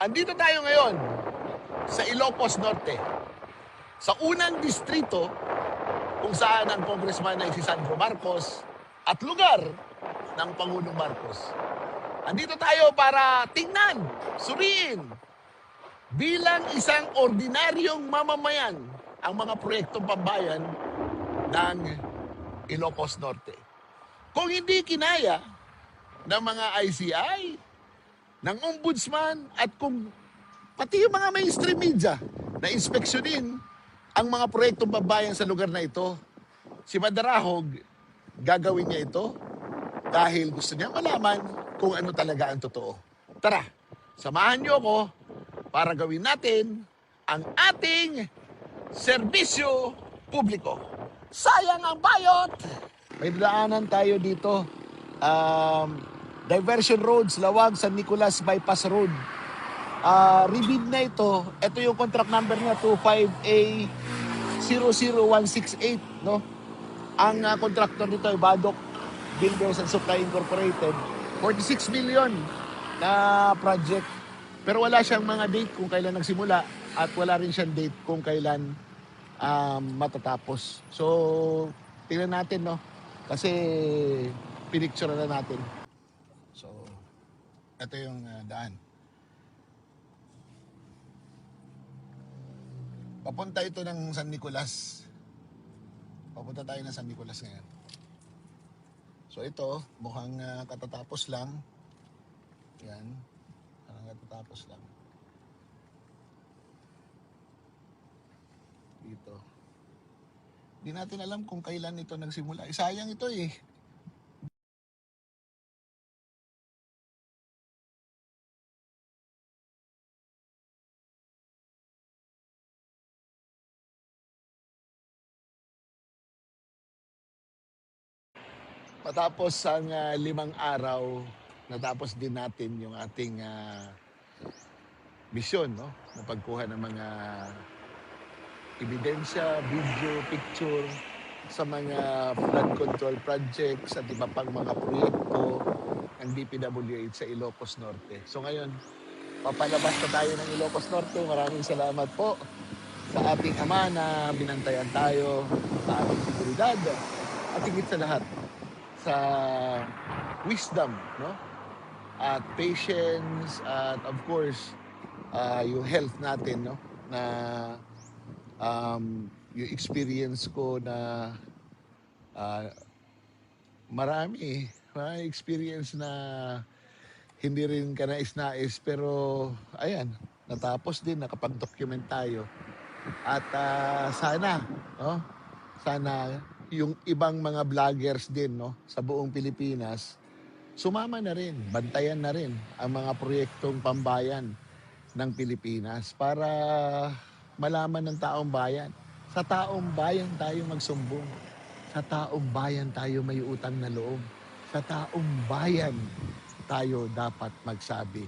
Andito tayo ngayon sa Ilocos Norte, sa unang distrito kung saan ang congressman ay si Sandro Marcos at lugar ng Pangulong Marcos. Andito tayo para tingnan, suriin, bilang isang ordinaryong mamamayan ang mga proyektong pambayan ng Ilocos Norte. Kung hindi kinaya ng mga ICI, ng ombudsman at kung pati yung mga mainstream media na inspeksyonin ang mga proyektong pambayan sa lugar na ito, si Madarahog gagawin niya ito dahil gusto niya malaman kung ano talaga ang totoo. Tara, samahan niyo ako para gawin natin ang ating serbisyo publiko. Sayang ang bayot! May daanan tayo dito. Diversion Roads, Lawag, San Nicolas Bypass Road. Rebid na ito. Ito yung contract number niya, 25A00168. No? Ang contractor nito ay Badok Builders and Supply Incorporated. 46 million na project. Pero wala siyang mga date kung kailan nagsimula at wala rin siyang date kung kailan matatapos. So, tingnan natin, no? Kasi pinicture na natin. So, ito yung daan. Papunta ito ng San Nicolas. Papunta tayo ng San Nicolas ngayon. So ito, mukhang katatapos lang. Yan. Parang katatapos lang. Dito. Hindi natin alam kung kailan ito nagsimula. Sayang ito eh. Matapos ang 5 araw, natapos din natin yung ating misyon, no? Na pagkuha ng mga ebidensya, video, picture sa mga flood control projects at iba pang mga proyekto ng DPWH sa Ilocos Norte. So ngayon, papalabas na tayo ng Ilocos Norte. Maraming salamat po sa ating ama na binantayan tayo, sa ating seguridad, at higit sa lahat, sa wisdom, no? At patience, at of course, yung health natin, no? Na yung experience ko na marami experience na hindi rin kanais-nais, pero ayan, natapos din, nakapag-document tayo. At sana, no? Sana yung ibang mga vloggers din, no, sa buong Pilipinas, sumama na rin, bantayan na rin ang mga proyektong pambayan ng Pilipinas para malaman ng taong bayan. Sa taong bayan tayo magsumbong. Sa taong bayan tayo may utang na loob. Sa taong bayan tayo dapat magsabi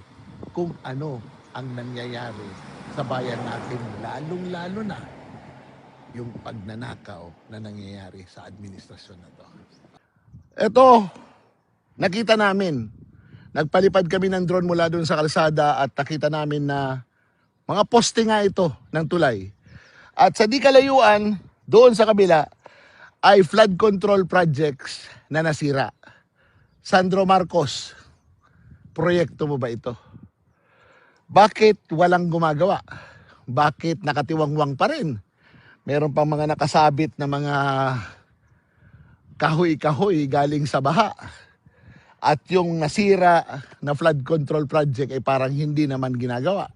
kung ano ang nangyayari sa bayan natin, lalong-lalo na yung pagnanakaw na nangyayari sa administrasyon na to. Ito, nakita namin. Nagpalipad kami ng drone mula doon sa kalsada at nakita namin na mga poste nga ito ng tulay. At sa di kalayuan, doon sa kabila, ay flood control projects na nasira. Sandro Marcos, proyekto mo ba ito? Bakit walang gumagawa? Bakit nakatiwangwang pa rin? Meron pang mga nakasabit na mga kahoy-kahoy galing sa baha. At yung nasira na flood control project ay parang hindi naman ginagawa.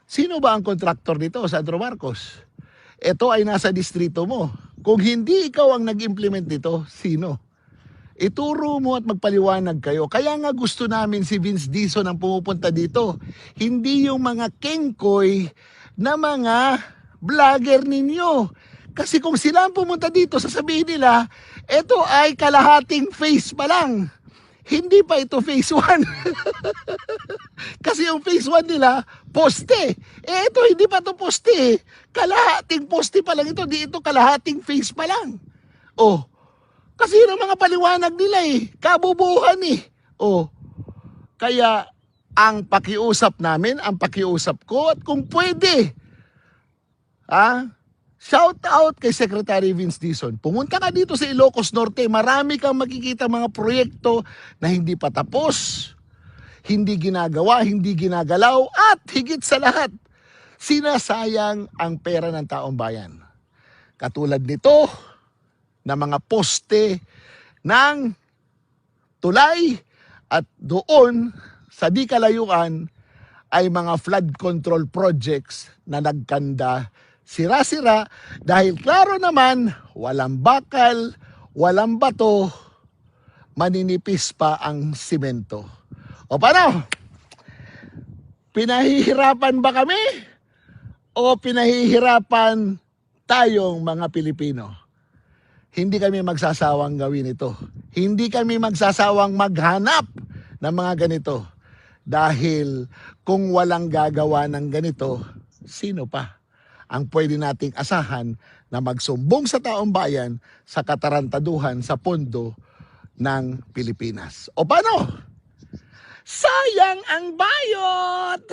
Sino ba ang kontraktor nito, Sandro Marcos? Ito ay nasa distrito mo. Kung hindi ikaw ang nag-implement nito, sino? Ituro mo at magpaliwanag kayo. Kaya nga gusto namin si Vince Dizon ang pumupunta dito. Hindi yung mga kengkoy na mga vlogger ninyo. Kasi kung sila ang pumunta dito, sasabihin nila, ito ay kalahating face pa lang. Hindi pa ito phase 1. Kasi yung phase 1 nila, poste. Ito, hindi pa ito poste. Kalahating poste pa lang ito. Di ito kalahating phase pa lang. Oh, kasi yun ang mga paliwanag nila eh. Kabubuhan eh. Oh, kaya ang pakiusap namin, ang pakiusap ko, at kung pwede, shout out kay Secretary Vince Dizon. Pumunta ka dito sa Ilocos Norte, marami kang makikita mga proyekto na hindi pa tapos, hindi ginagawa, hindi ginagalaw, at higit sa lahat, sinasayang ang pera ng taong bayan. Katulad nito na mga poste ng tulay at doon sa di kalayuan ay mga flood control projects na nagkanda sira-sira dahil klaro naman walang bakal, walang bato, maninipis pa ang simento. O paano? Pinahihirapan ba kami? O pinahihirapan tayong mga Pilipino? Hindi kami magsasawang gawin ito. Hindi kami magsasawang maghanap ng mga ganito. Dahil kung walang gagawa ng ganito, sino pa ang pwede nating asahan na magsumbong sa taong bayan sa katarantaduhan sa pondo ng Pilipinas? O paano? Sayang ang bayot!